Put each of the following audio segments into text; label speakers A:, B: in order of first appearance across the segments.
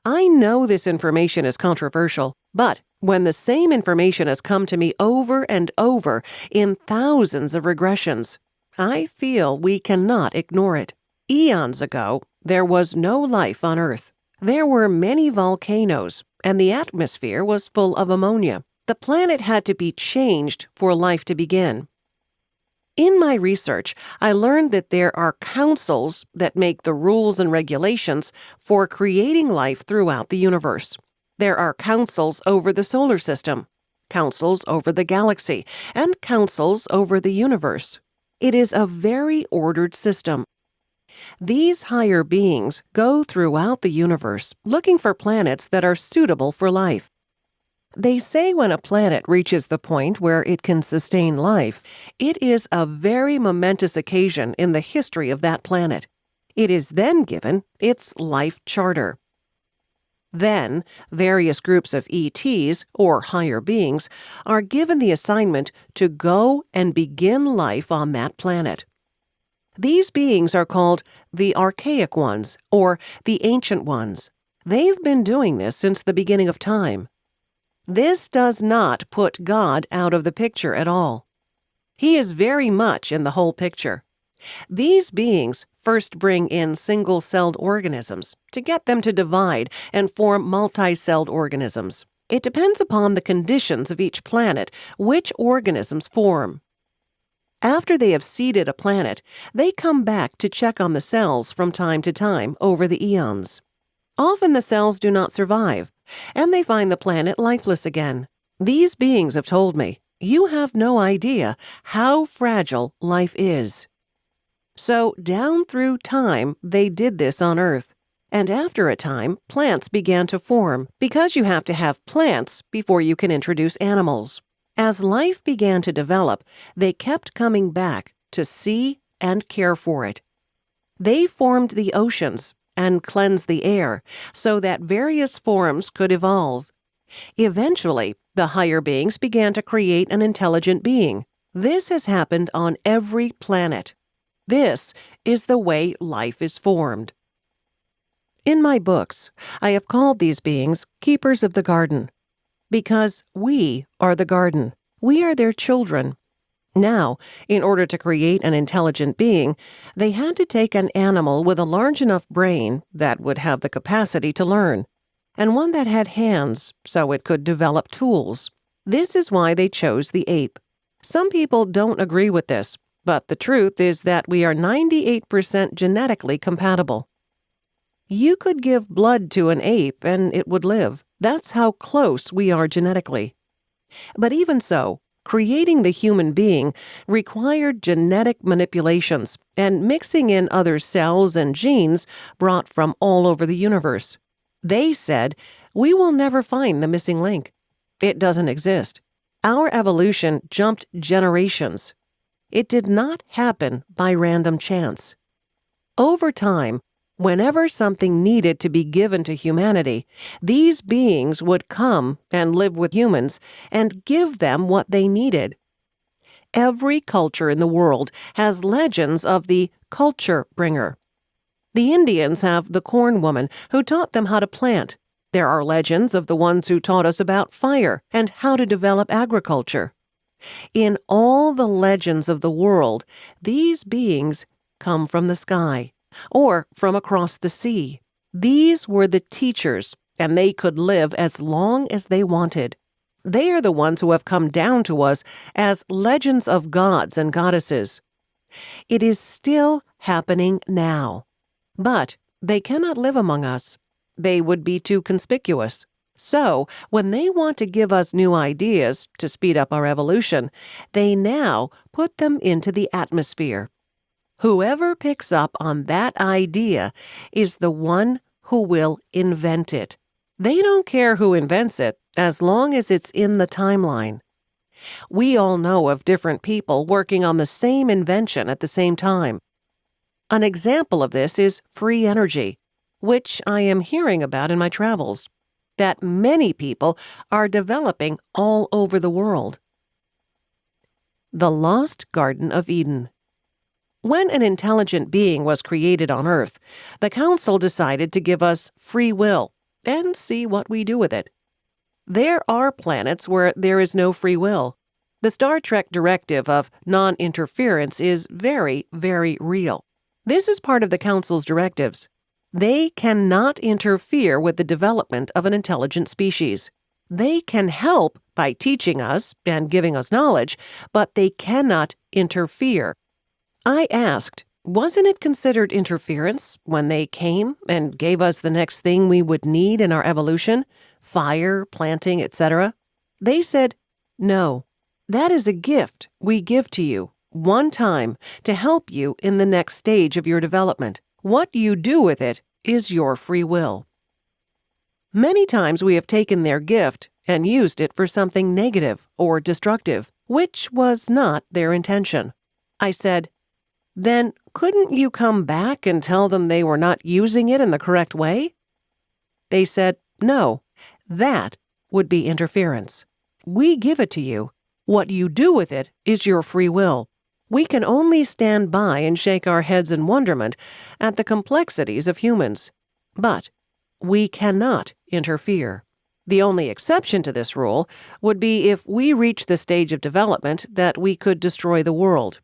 A: I know this information is controversial, but when the same information has come to me over and over in thousands of regressions, I feel we cannot ignore it. Eons ago, there was no life on Earth. There were many volcanoes, and the atmosphere was full of ammonia. The planet had to be changed for life to begin. In my research, I learned that there are councils that make the rules and regulations for creating life throughout the universe. There are councils over the solar system, councils over the galaxy, and councils over the universe. It is a very ordered system. These higher beings go throughout the universe looking for planets that are suitable for life. They say when a planet reaches the point where it can sustain life, it is a very momentous occasion in the history of that planet. It is then given its life charter. Then, various groups of ETs, or higher beings, are given the assignment to go and begin life on that planet. These beings are called the Archaic Ones, or the Ancient Ones. They've been doing this since the beginning of time. This does not put God out of the picture at all. He is very much in the whole picture. These beings first bring in single-celled organisms to get them to divide and form multi-celled organisms. It depends upon the conditions of each planet which organisms form. After they have seeded a planet, they come back to check on the cells from time to time over the eons. Often the cells do not survive, and they find the planet lifeless again. These beings have told me, you have no idea how fragile life is. So down through time, they did this on Earth. And after a time, plants began to form, because you have to have plants before you can introduce animals. As life began to develop, they kept coming back to see and care for it. They formed the oceans and cleansed the air so that various forms could evolve. Eventually, the higher beings began to create an intelligent being. This has happened on every planet. This is the way life is formed. In my books, I have called these beings keepers of the garden, because we are the garden. We are their children. Now, in order to create an intelligent being, they had to take an animal with a large enough brain that would have the capacity to learn, and one that had hands so it could develop tools. This is why they chose the ape. Some people don't agree with this, but the truth is that we are 98% genetically compatible. You could give blood to an ape and it would live. That's how close we are genetically. But even so, creating the human being required genetic manipulations and mixing in other cells and genes brought from all over the universe. They said, we will never find the missing link. It doesn't exist. Our evolution jumped generations. It did not happen by random chance. Over time, whenever something needed to be given to humanity, these beings would come and live with humans and give them what they needed. Every culture in the world has legends of the culture bringer. The Indians have the corn woman who taught them how to plant. There are legends of the ones who taught us about fire and how to develop agriculture. In all the legends of the world, these beings come from the sky or from across the sea. These were the teachers, and they could live as long as they wanted. They are the ones who have come down to us as legends of gods and goddesses. It is still happening now. But they cannot live among us. They would be too conspicuous. So, when they want to give us new ideas to speed up our evolution, they now put them into the atmosphere. Whoever picks up on that idea is the one who will invent it. They don't care who invents it, as long as it's in the timeline. We all know of different people working on the same invention at the same time. An example of this is free energy, which I am hearing about in my travels, that many people are developing all over the world. The Lost Garden of Eden. When an intelligent being was created on Earth, the Council decided to give us free will. and see what we do with it. There are planets where there is no free will. The Star Trek directive of non-interference is very, very real. This is part of the Council's directives. They cannot interfere with the development of an intelligent species. They can help by teaching us and giving us knowledge, but they cannot interfere. I asked, wasn't it considered interference when they came and gave us the next thing we would need in our evolution? Fire, planting, etc. They said, no, that is a gift we give to you one time to help you in the next stage of your development. What you do with it is your free will. Many times we have taken their gift and used it for something negative or destructive, which was not their intention. I said, then couldn't you come back and tell them they were not using it in the correct way? They said, no, that would be interference. We give it to you. What you do with it is your free will. We can only stand by and shake our heads in wonderment at the complexities of humans. But we cannot interfere. The only exception to this rule would be if we reach the stage of development that we could destroy the world.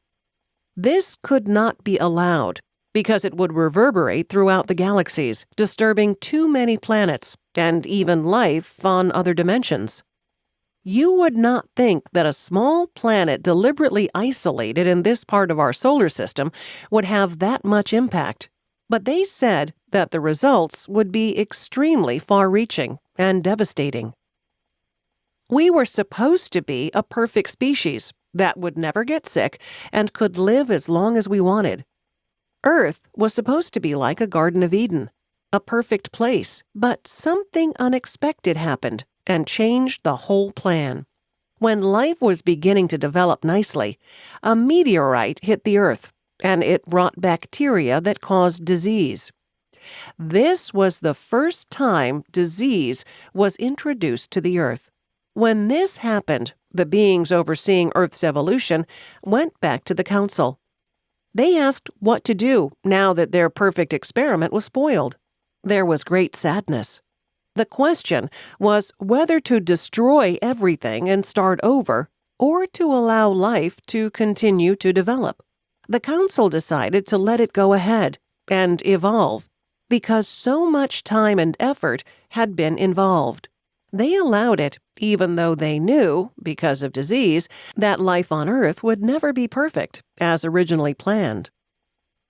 A: This could not be allowed because it would reverberate throughout the galaxies, disturbing too many planets and even life on other dimensions. You would not think that a small planet deliberately isolated in this part of our solar system would have that much impact. But they said that the results would be extremely far-reaching and devastating. We were supposed to be a perfect species that would never get sick and could live as long as we wanted. Earth was supposed to be like a Garden of Eden, a perfect place, but something unexpected happened and changed the whole plan. When life was beginning to develop nicely, a meteorite hit the Earth, and it brought bacteria that caused disease. This was the first time disease was introduced to the Earth. When this happened, the beings overseeing Earth's evolution went back to the Council. They asked what to do now that their perfect experiment was spoiled. There was great sadness. The question was whether to destroy everything and start over, or to allow life to continue to develop. The Council decided to let it go ahead and evolve because so much time and effort had been involved. They allowed it, even though they knew, because of disease, that life on Earth would never be perfect, as originally planned.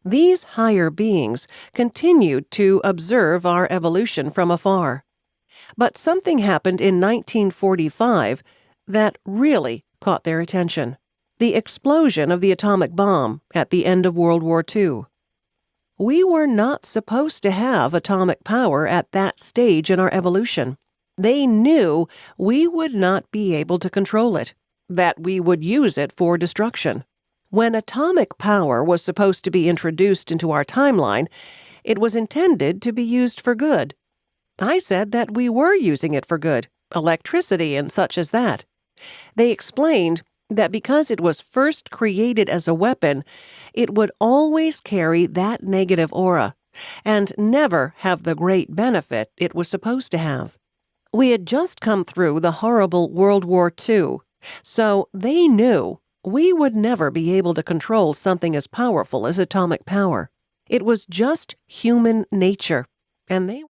A: These higher beings continued to observe our evolution from afar. But something happened in 1945 that really caught their attention: the explosion of the atomic bomb at the end of World War II. We were not supposed to have atomic power at that stage in our evolution. They knew we would not be able to control it, that we would use it for destruction. When atomic power was supposed to be introduced into our timeline, it was intended to be used for good. I said that we were using it for good, electricity and such as that. They explained that because it was first created as a weapon, it would always carry that negative aura and never have the great benefit it was supposed to have. We had just come through the horrible World War II, so they knew we would never be able to control something as powerful as atomic power. It was just human nature, and they